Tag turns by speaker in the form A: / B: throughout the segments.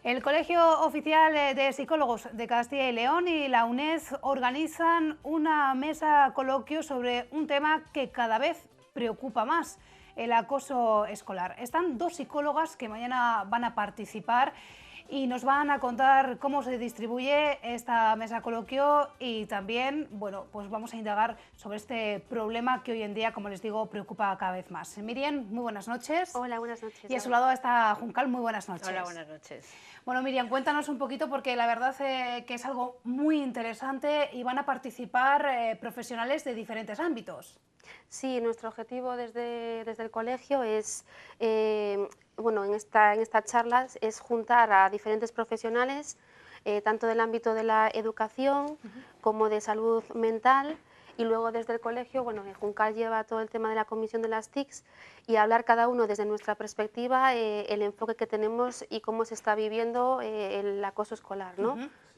A: El Colegio Oficial de Psicólogos de Castilla y León y la UNED organizan una mesa coloquio sobre un tema que cada vez preocupa más: el acoso escolar. Están dos psicólogas que mañana van a participar y nos van a contar cómo se distribuye esta mesa coloquio y también, bueno, pues vamos a indagar sobre este problema que hoy en día, como les digo, preocupa cada vez más. Miriam, muy buenas noches.
B: Hola, buenas noches,
A: Y a su
B: Laura.
A: lado está Juncal, muy buenas
C: Hola,
A: noches.
C: buenas noches.
A: Bueno, Miriam, cuéntanos un poquito porque la verdad que es algo muy interesante y van a participar profesionales de diferentes ámbitos.
B: Sí, nuestro objetivo desde el colegio es, bueno, en esta charla es juntar a diferentes profesionales, tanto del ámbito de la educación como de salud mental, y luego desde el colegio, bueno, Juncal lleva todo el tema de la comisión de las TICs y hablar cada uno desde nuestra perspectiva el enfoque que tenemos y cómo se está viviendo el acoso escolar, ¿no?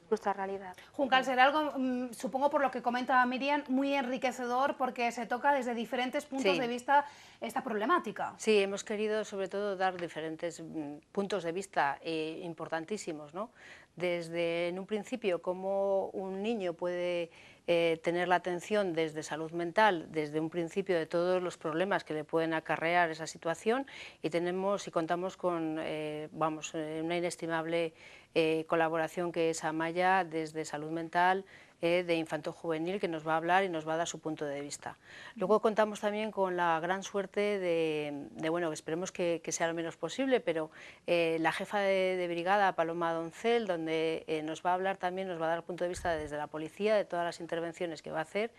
B: Nuestra realidad.
A: Juncal, será algo, supongo por lo que comenta Miriam, muy enriquecedor porque se toca desde diferentes puntos de
C: Sí,
A: vista esta problemática.
C: sí, hemos querido sobre todo dar diferentes puntos de vista importantísimos, ¿no? Desde en un principio cómo un niño puede tener la atención desde salud mental, desde un principio de todos los problemas que le pueden acarrear esa situación, y contamos con una inestimable colaboración que es Amaya desde salud mental, de infanto-juvenil, que nos va a hablar y nos va a dar su punto de vista. Luego contamos también con la gran suerte bueno, esperemos que sea lo menos posible, pero la jefa de brigada, Paloma Doncel, donde nos va a hablar también, nos va a dar el punto de vista desde la policía, de todas las intervenciones que va a hacer,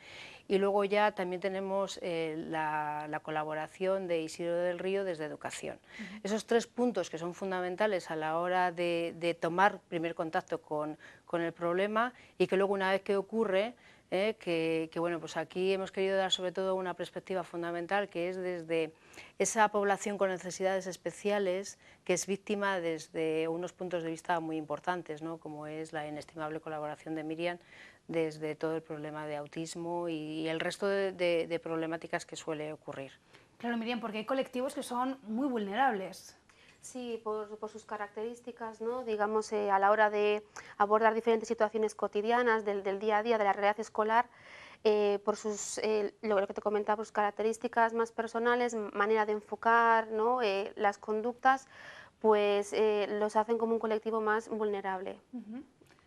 C: y luego ya también tenemos la colaboración de Isidro del Río desde educación. Esos tres puntos que son fundamentales a la hora de tomar primer contacto con el problema, y que luego, una vez que ocurre, bueno, pues aquí hemos querido dar sobre todo una perspectiva fundamental, que es desde esa población con necesidades especiales que es víctima desde unos puntos de vista muy importantes, ¿no? Como es la inestimable colaboración de Miriam desde todo el problema de autismo y el resto de problemáticas que suele ocurrir.
A: Claro, Miriam, porque hay colectivos que son muy vulnerables.
B: Sí, por sus características, ¿no? Digamos, a la hora de abordar diferentes situaciones cotidianas del día a día, de la realidad escolar, por lo que te comentaba, por sus características más personales, manera de enfocar, ¿no? Las conductas, pues los hacen como un colectivo más vulnerable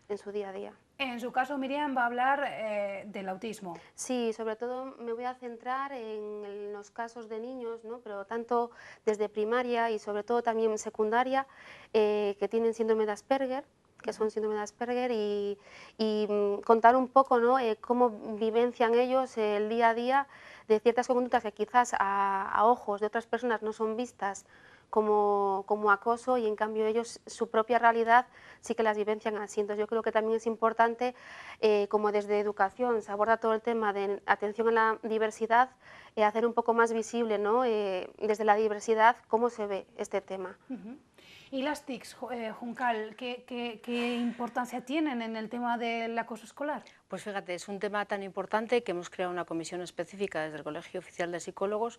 B: en su día a día.
A: En su caso, Miriam va a hablar del autismo.
B: Sí, sobre todo me voy a centrar en los casos de niños, ¿no? Pero tanto desde primaria y sobre todo también secundaria, que tienen síndrome de Asperger, que son síndrome de Asperger, y contar un poco, ¿no? Cómo vivencian ellos el día a día de ciertas conductas que quizás a ojos de otras personas no son vistas como acoso, y en cambio ellos su propia realidad sí que las vivencian así. Entonces yo creo que también es importante, como desde educación se aborda todo el tema de atención a la diversidad, hacer un poco más visible, ¿no? Desde la diversidad cómo se ve este tema.
A: ¿Y las TICs, Juncal, qué importancia tienen en el tema del acoso escolar?
C: Pues fíjate, es un tema tan importante que hemos creado una comisión específica desde el Colegio Oficial de Psicólogos,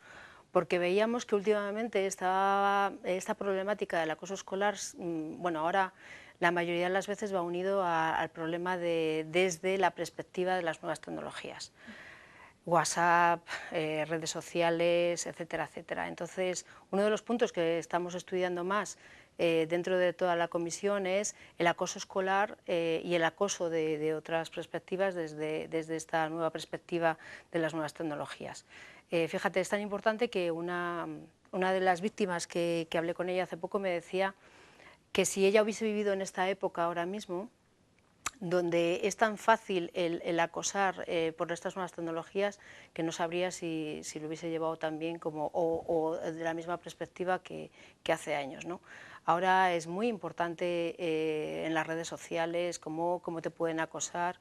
C: porque veíamos que últimamente esta problemática del acoso escolar, bueno, ahora la mayoría de las veces va unido al problema desde la perspectiva de las nuevas tecnologías. WhatsApp, redes sociales, etcétera, etcétera. Entonces, uno de los puntos que estamos estudiando más dentro de toda la comisión es el acoso escolar y el acoso de otras perspectivas desde esta nueva perspectiva de las nuevas tecnologías. Fíjate, es tan importante que una de las víctimas que hablé con ella hace poco me decía que si ella hubiese vivido en esta época ahora mismo, donde es tan fácil el acosar por estas nuevas tecnologías, que no sabría si lo hubiese llevado tan bien o de la misma perspectiva que hace años, ¿no? Ahora es muy importante en las redes sociales cómo te pueden acosar,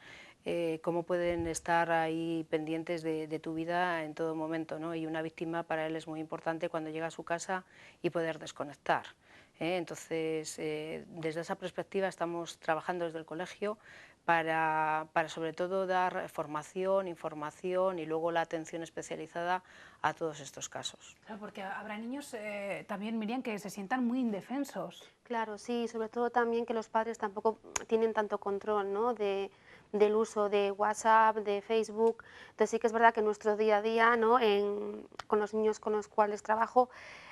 C: cómo pueden estar ahí pendientes de tu vida en todo momento, ¿no? Y una víctima para él es muy importante cuando llega a su casa y poder desconectar. Entonces, desde esa perspectiva estamos trabajando desde el colegio para sobre todo dar formación, información y luego la atención especializada a todos estos casos.
A: Claro, porque habrá niños también, Miriam, que se sientan muy indefensos.
B: Claro, sí, sobre todo también que los padres tampoco tienen tanto control, ¿no? Del uso de WhatsApp, de Facebook. Entonces sí que es verdad que en nuestro día a día, ¿no? Con los niños con los cuales trabajo,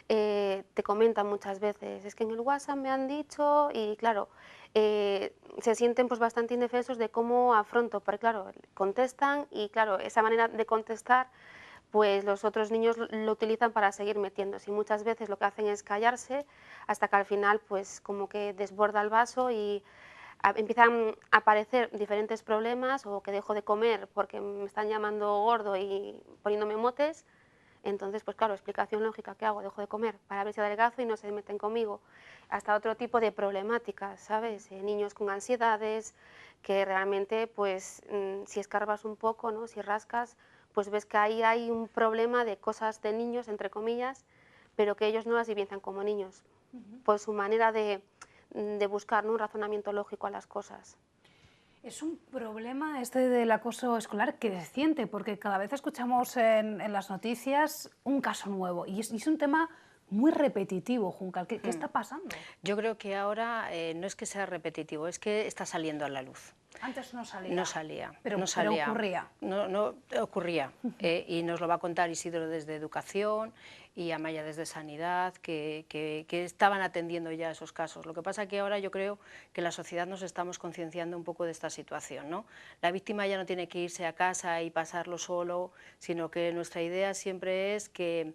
B: te comentan muchas veces, es que en el WhatsApp me han dicho, y claro, se sienten pues bastante indefensos de cómo afronto, porque claro, contestan y claro, esa manera de contestar pues los otros niños lo utilizan para seguir metiéndose y muchas veces lo que hacen es callarse hasta que al final pues como que desborda el vaso y empiezan a aparecer diferentes problemas o que dejo de comer porque me están llamando gordo y poniéndome motes. Entonces, pues claro, explicación lógica, ¿qué hago? Dejo de comer para ver si adelgazo y no se meten conmigo. Hasta otro tipo de problemáticas, ¿sabes? Niños con ansiedades, que realmente, pues, si escarbas un poco, ¿no? Si rascas, pues ves que ahí hay un problema de cosas de niños, entre comillas, pero que ellos no las vivencian como niños, por su manera de buscar, ¿no? Un razonamiento lógico a las cosas.
A: Es un problema este del acoso escolar creciente, porque cada vez escuchamos en las noticias un caso nuevo y es un tema muy repetitivo, Juncal. ¿Qué está pasando?
C: Yo creo que ahora no es que sea repetitivo, es que está saliendo a la luz.
A: Antes no salía.
C: No salía,
A: pero ocurría.
C: No ocurría. Y nos lo va a contar Isidro desde Educación y Amaya desde Sanidad, que estaban atendiendo ya esos casos. Lo que pasa que ahora yo creo que la sociedad nos estamos concienciando un poco de esta situación, ¿no? La víctima ya no tiene que irse a casa y pasarlo solo, sino que nuestra idea siempre es que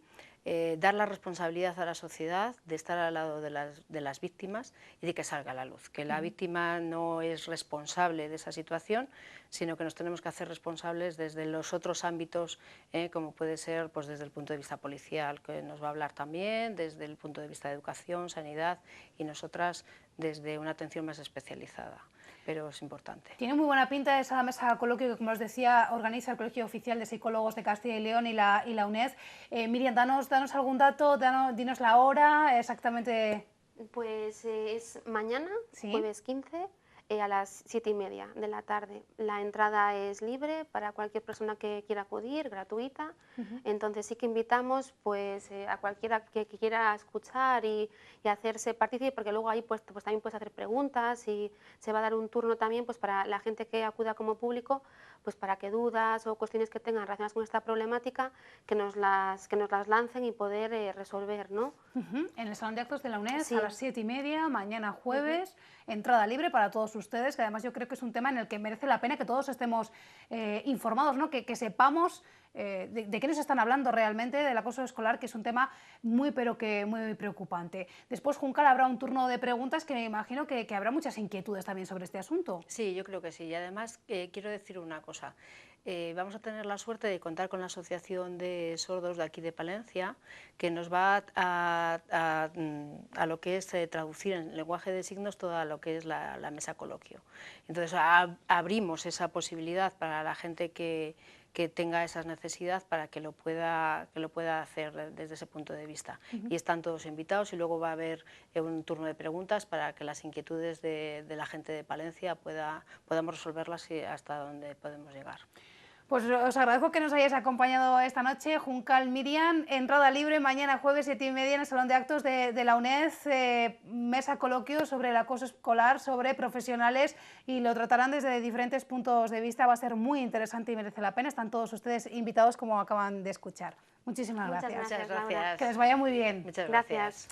C: dar la responsabilidad a la sociedad de estar al lado de las víctimas y de que salga a la luz, que la víctima no es responsable de esa situación, sino que nos tenemos que hacer responsables desde los otros ámbitos, como puede ser pues, desde el punto de vista policial, que nos va a hablar también, desde el punto de vista de educación, sanidad y nosotras desde una atención más especializada. Pero es importante.
A: Tiene muy buena pinta esa mesa coloquio que, como os decía, organiza el Colegio Oficial de Psicólogos de Castilla y León y la UNED. Miriam, danos algún dato, dinos la hora exactamente.
B: Pues es mañana,
A: ¿Sí?
B: jueves 15, a las 7:30 de la tarde. La entrada es libre para cualquier persona que quiera acudir, gratuita. Entonces sí que invitamos pues, a cualquiera que quiera escuchar y hacerse partícipe, porque luego ahí pues también puedes hacer preguntas y se va a dar un turno también pues, para la gente que acuda como público, pues para que dudas o cuestiones que tengan relacionadas con esta problemática, que nos las lancen y poder resolver, ¿no?
A: En el Salón de Actos de la UNED,
B: Sí.
A: a las 7:30, mañana jueves, entrada libre para todos ustedes, que además yo creo que es un tema en el que merece la pena que todos estemos informados, ¿no? Que sepamos de qué nos están hablando realmente del acoso escolar, que es un tema muy, pero que muy preocupante. Después, Juncal, habrá un turno de preguntas que me imagino que habrá muchas inquietudes también sobre este asunto.
C: Sí, yo creo que sí. Y además quiero decir una cosa. Vamos a tener la suerte de contar con la Asociación de Sordos de aquí de Palencia, que nos va a lo que es traducir en lenguaje de signos toda lo que es la mesa coloquio. Entonces abrimos esa posibilidad para la gente que tenga esa necesidad para que lo pueda hacer desde ese punto de vista. Y están todos invitados y luego va a haber un turno de preguntas para que las inquietudes de la gente de Palencia podamos resolverlas hasta donde podemos llegar.
A: Pues os agradezco que nos hayáis acompañado esta noche. Juncal, Miriam, entrada libre mañana jueves 7:30 en el Salón de Actos de la UNED, mesa coloquio sobre el acoso escolar, sobre profesionales, y lo tratarán desde diferentes puntos de vista. Va a ser muy interesante y merece la pena. Están todos ustedes invitados, como acaban de escuchar. Muchísimas gracias.
B: Muchas gracias.
A: Que les vaya muy bien.
C: Muchas gracias.